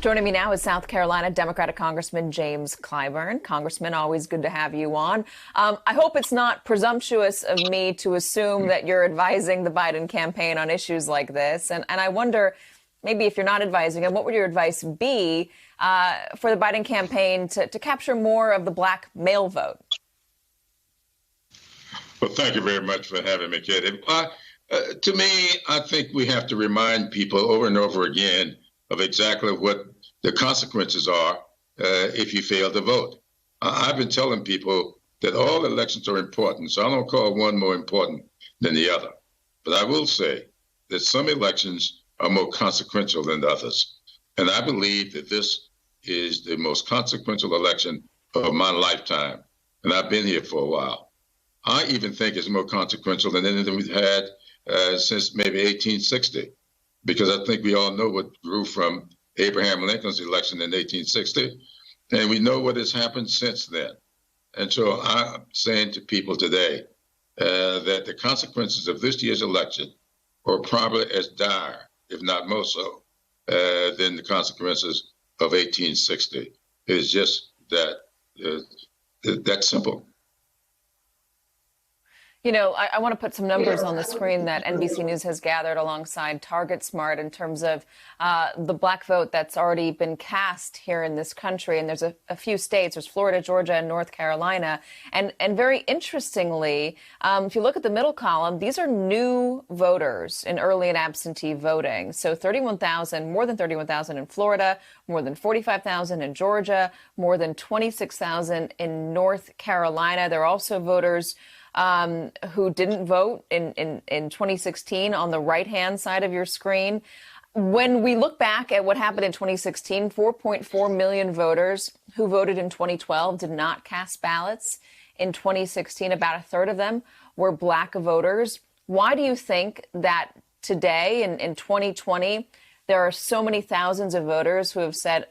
Joining me now is South Carolina Democratic Congressman James Clyburn. Congressman, always good to have you on. I hope it's not presumptuous of me to assume that you're advising the Biden campaign on issues like this. And I wonder, maybe if you're not advising him, what would your advice be for the Biden campaign to capture more of the black male vote? Well, thank you very much for having me, Katie. To me, I think we have to remind people over and over again of exactly what the consequences are if you fail to vote. I've been telling people that all elections are important, so I don't call one more important than the other. But I will say that some elections are more consequential than others. And I believe that this is the most consequential election of my lifetime. And I've been here for a while. I even think it's more consequential than anything we've had since maybe 1860, because I think we all know what grew from Abraham Lincoln's election in 1860, and we know what has happened since then. And so I'm saying to people today that the consequences of this year's election are probably as dire, if not more so, than the consequences of 1860. It's just that simple. You know, I want to put some numbers on the screen that NBC News has gathered alongside TargetSmart in terms of the black vote that's already been cast here in this country. And there's a few states, there's Florida, Georgia, and North Carolina. And very interestingly, if you look at the middle column, these are new voters in early and absentee voting. So 31,000, more than 31,000 in Florida, more than 45,000 in Georgia, more than 26,000 in North Carolina. There are also voters who didn't vote in 2016 on the right-hand side of your screen. When we look back at what happened in 2016, 4.4 million voters who voted in 2012 did not cast ballots. In 2016, about a third of them were black voters. Why do you think that today, in 2020, there are so many thousands of voters who have said,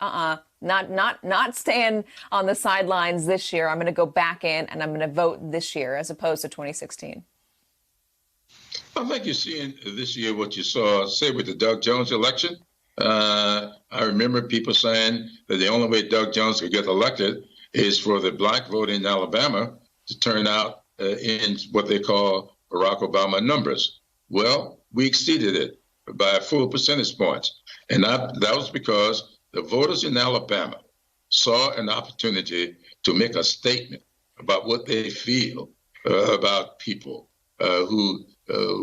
not staying on the sidelines this year. I'm going to go back in and I'm going to vote this year as opposed to 2016. I think you're seeing this year what you saw, say, with the Doug Jones election. I remember people saying that the only way Doug Jones could get elected is for the black vote in Alabama to turn out in what they call Barack Obama numbers. Well, we exceeded it by a full percentage points. And that was because the voters in Alabama saw an opportunity to make a statement about what they feel about people who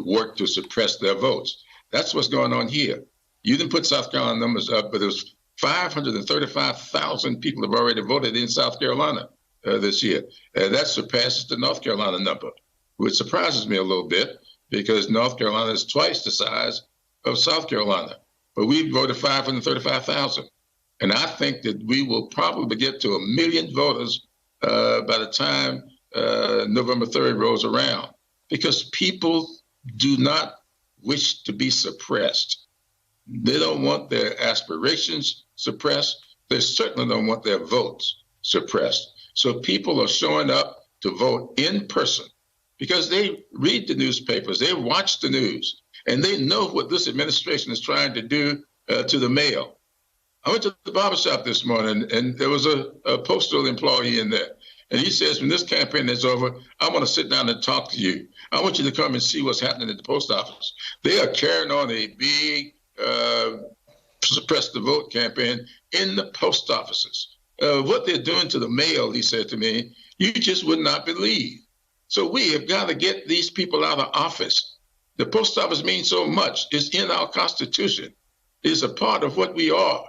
work to suppress their votes. That's what's going on here. You didn't put South Carolina numbers up, but there's 535,000 people have already voted in South Carolina this year. That surpasses the North Carolina number, which surprises me a little bit because North Carolina is twice the size of South Carolina. But we voted 535,000. And I think that we will probably get to 1 million voters by the time November 3rd rolls around, because people do not wish to be suppressed. They don't want their aspirations suppressed. They certainly don't want their votes suppressed. So people are showing up to vote in person because they read the newspapers, they watch the news, and they know what this administration is trying to do to the mail. I went to the barbershop this morning, and there was a postal employee in there. And he says, when this campaign is over, I want to sit down and talk to you. I want you to come and see what's happening at the post office. They are carrying on a big suppress the vote campaign in the post offices. What they're doing to the mail, he said to me, you just would not believe. So we have got to get these people out of office. The post office means so much. It's in our Constitution. It's a part of what we are.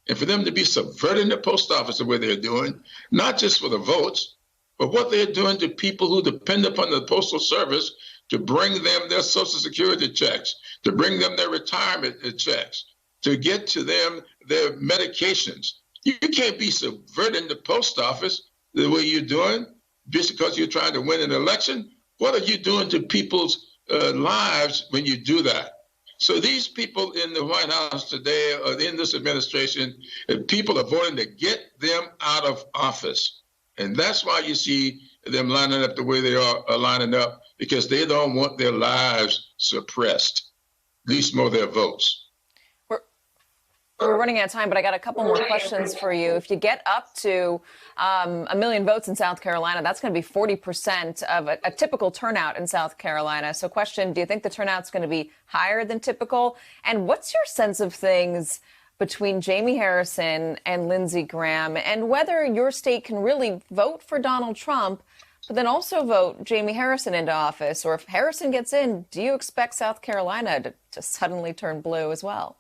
And for them to be subverting the post office the way they're doing, not just for the votes, but what they're doing to people who depend upon the Postal Service to bring them their Social Security checks, to bring them their retirement checks, to get to them their medications. You can't be subverting the post office the way you're doing just because you're trying to win an election. What are you doing to people's lives when you do that? So these people in the White House today, or in this administration, people are voting to get them out of office. And that's why you see them lining up the way they are lining up, because they don't want their lives suppressed, at least more their votes. we're running out of time, but I got a couple more questions for you. If you get up to 1 million votes in South Carolina, that's going to be 40% of a typical turnout in South Carolina. So question, do you think the turnout's going to be higher than typical? And what's your sense of things between Jamie Harrison and Lindsey Graham, and whether your state can really vote for Donald Trump, but then also vote Jamie Harrison into office? Or if Harrison gets in, do you expect South Carolina to suddenly turn blue as well?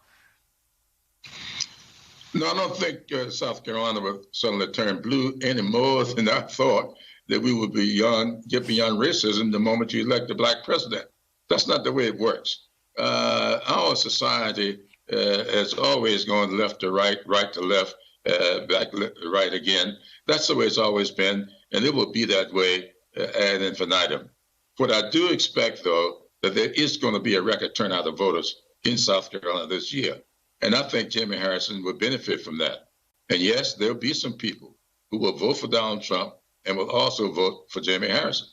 No, I don't think South Carolina will suddenly turn blue any more than I thought that we would get beyond racism the moment you elect a black president. That's not the way it works. Our society has always gone left to right, right to left, back to right again. That's the way it's always been, and it will be that way ad infinitum. What I do expect, though, that there is going to be a record turnout of voters in South Carolina this year. And I think Jamie Harrison would benefit from that. And yes, there'll be some people who will vote for Donald Trump and will also vote for Jamie Harrison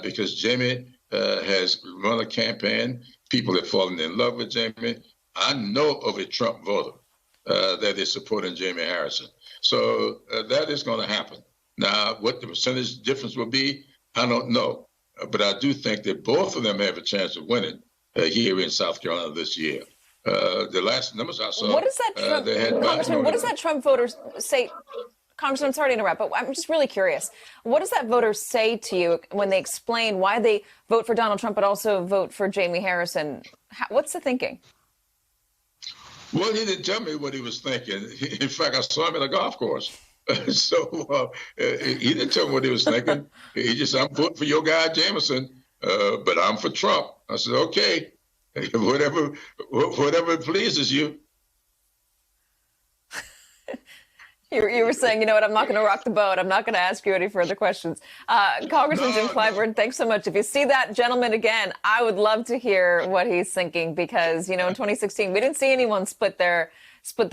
because Jamie has run a campaign. People have fallen in love with Jamie. I know of a Trump voter that is supporting Jamie Harrison. So that is going to happen. Now, what the percentage difference will be, I don't know. But I do think that both of them have a chance of winning here in South Carolina this year. The last numbers I saw, what does that Trump, Congressman, what does that Trump voter say? Congressman, I'm sorry to interrupt, but I'm just really curious. What does that voter say to you when they explain why they vote for Donald Trump but also vote for Jamie Harrison? What's the thinking? Well, he didn't tell me what he was thinking. In fact, I saw him at a golf course. So he didn't tell me what he was thinking. He just said, I'm voting for your guy, Jameson, but I'm for Trump. I said, okay, whatever pleases you. You were saying, you know what, I'm not going to rock the boat. I'm not going to ask you any further questions. Congressman Jim Clyburn, thanks so much. If you see that gentleman again, I would love to hear what he's thinking because, you know, in 2016, we didn't see anyone split their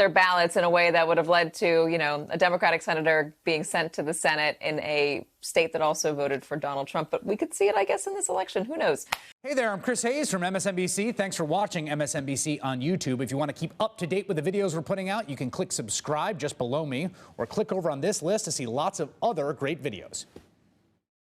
ballots in a way that would have led to, you know, a Democratic senator being sent to the Senate in a state that also voted for Donald Trump. But we could see it, I guess, in this election. Who knows? Hey there, I'm Chris Hayes from MSNBC. Thanks for watching MSNBC on YouTube. If you want to keep up to date with the videos we're putting out, you can click subscribe just below me or click over on this list to see lots of other great videos.